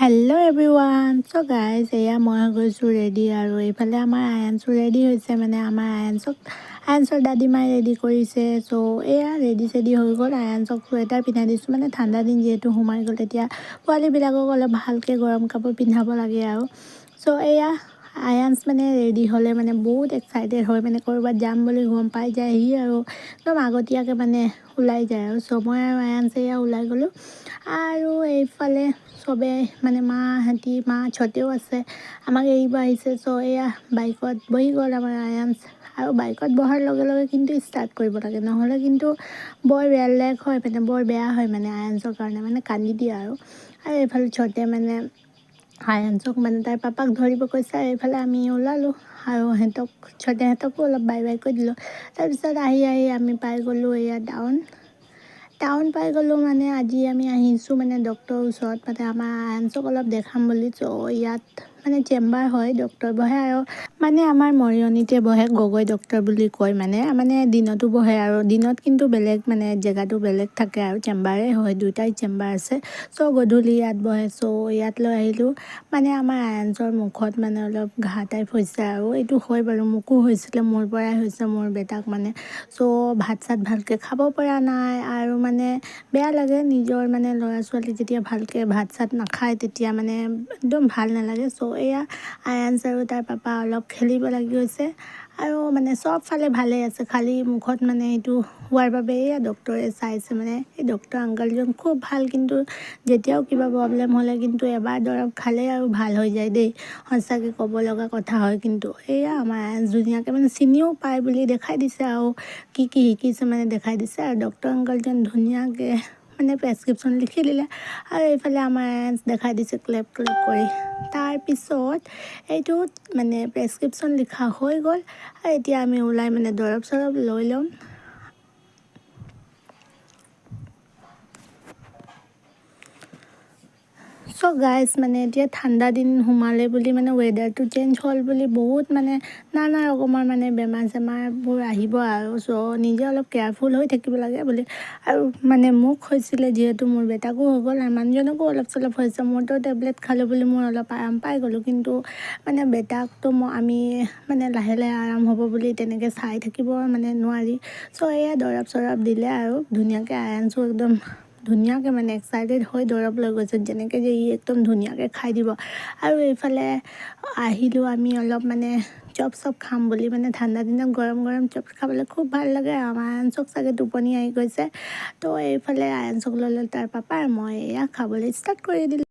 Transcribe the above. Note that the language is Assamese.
Hello' everyone. চ' গাইজ, এয়া মই গৈছোঁ ৰেডি আৰু এইফালে আমাৰ আয়ানছো ৰেডি হৈছে। মানে আমাৰ আয়ানছৰ দাদীমাই ৰেডি কৰিছে। চ' এয়া ৰেডি চেডি হৈ গ'ল। আয়ানছক চুৱেটাৰ পিন্ধাই দিছোঁ। মানে ঠাণ্ডা দিন যিহেতু সোমাই গ'ল, তেতিয়া পোৱালীবিলাকক অলপ ভালকৈ গৰম কাপোৰ পিন্ধাব লাগে আৰু। চ' এয়া আয়ানছ মানে ৰেডি হ'লে মানে বহুত এক্সাইটেড হয়, মানে ক'ৰবাত যাম বুলি গম পাই যায় সি আৰু একদম আগতীয়াকৈ মানে ওলাই যায় আৰু। চ' মই আৰু আয়ানছে এয়া ওলাই গ'লোঁ আৰু এইফালে চবে মানে মা ছতেও আছে, আমাক এৰিব আহিছে। চ' এয়া বাইকত বহি গ'ল আমাৰ আয়ানছ। আৰু বাইকত বহাৰ লগে লগে কিন্তু ষ্টাৰ্ট কৰিব লাগে, নহ'লে কিন্তু বৰ বেলেগ হয়, মানে বৰ বেয়া হয় মানে আয়ানছৰ কাৰণে, মানে কান্দি দিয়ে আৰু এইফালে ছতে মানে আয়ানছক মানে তাইৰ পাপাক ধৰিব কৈছে। এইফালে আমি ওলালোঁ আৰু ছতেহঁতকো অলপ বাই বাই কৈ দিলোঁ। তাৰপিছত আহি আমি পাই গ'লোঁ এয়া টাউন পাই গ'লোঁ। মানে আজি আমি আহিছোঁ মানে ডক্টৰৰ ওচৰত, মানে আমাৰ আয়ানছক অলপ দেখাম বুলি। চ' ইয়াত মানে চেম্বাৰ হয়, ডক্টৰ বহে আৰু মানে আমাৰ মৰিয়নিতে বহে, গগৈ ডক্টৰ বুলি কয়। মানে দিনতো বহে আৰু দিনত কিন্তু বেলেগ মানে জেগাটো বেলেগ থাকে আৰু চেম্বাৰে হয়, দুটাই চেম্বাৰ আছে। চ' গধূলি ইয়াত বহে। চ' ইয়াত লৈ আহিলোঁ। মানে আমাৰ আয়ানছৰ মুখত মানে অলপ ঘাঁ টাইপ হৈছে আৰু এইটো হয় বাৰু, মোকো হৈছিলে, মোৰ পৰাই হৈছে মোৰ বেটাক মানে। চ' ভাত চাত ভালকৈ খাব পৰা নাই আৰু মানে বেয়া লাগে নিজৰ মানে ল'ৰা ছোৱালী যেতিয়া ভালকৈ ভাত চাত নাখায় তেতিয়া মানে একদম ভাল নালাগে। চ' এয়া আয়ানছ আৰু তাৰ পাপা অলপ খেলিব লাগি গৈছে আৰু মানে চব ফালে ভালে আছে, খালী মুখত মানে এইটো হোৱাৰ বাবে এয়া ডক্টৰে চাইছে। মানে এই ডক্টৰ আংকলজন খুব ভাল, কিন্তু যেতিয়াও কিবা প্ৰব্লেম হ'লে কিন্তু এবাৰ দৰৱ খালেই আৰু ভাল হৈ যায় দেই, সঁচাকৈ ক'ব লগা কথা হয়। কিন্তু এয়া আমাৰ আয়ানছ ধুনীয়াকৈ মানে চিনিও পায় বুলি দেখাই দিছে আৰু কি শিকিছে মানে দেখাই দিছে। আৰু ডক্টৰ আংকলজন ধুনীয়াকৈ মানে প্ৰেছক্ৰিপশ্যন লিখি দিলে আৰু এইফালে আমাৰ আয়ানছ দেখাই দিছে ক্লেপ কৰি। তাৰপিছত এইটোত মানে প্ৰেছক্ৰিপশ্যন লিখা হৈ গ'ল আৰু এতিয়া আমি ওলাই মানে দৰৱ চৰৱ লৈ ল'ম। চ' গাইজ, মানে এতিয়া ঠাণ্ডা দিন সোমালে বুলি মানে ৱেডাৰটো চেঞ্জ হ'ল বুলি বহুত মানে নানা ৰকমৰ মানে বেমাৰ চেমাৰবোৰ আহিব আৰু। চ' নিজে অলপ কেয়াৰফুল হৈ থাকিব লাগে বুলি। আৰু মানে মোক হৈছিলে যিহেতু মোৰ বেটাকো হৈ গ'ল আৰু মানুহজনকো অলপ চলপ হৈছে। মোৰতো টেবলেট খালোঁ বুলি মোৰ অলপ আৰাম পাই গ'লোঁ, কিন্তু মানে বেটাকতো আমি মানে লাহে লাহে আৰাম হ'ব বুলি তেনেকৈ চাই থাকিব মানে নোৱাৰি। চ' এয়া দৰৱ চৰৱ দিলে আৰু ধুনীয়াকৈ আয়ানছো একদম ধুনীয়াকৈ মানে এক্সাইটেড হৈ দৰৱ লৈ গৈছে, যেনেকৈ যে ই একদম ধুনীয়াকৈ খাই দিব। আৰু এইফালে আহিলোঁ আমি অলপ মানে চপ খাম বুলি, মানে ঠাণ্ডা দিনত গৰম গৰম চপ খাবলৈ খুব ভাল লাগে। আমাৰ আয়ানছক চাগে টোপনি আহি গৈছে। তো এইফালে আয়ানছক ল'লে তাৰ পাপা, মই এয়া খাবলৈ ষ্টাৰ্ট কৰি দিলোঁ।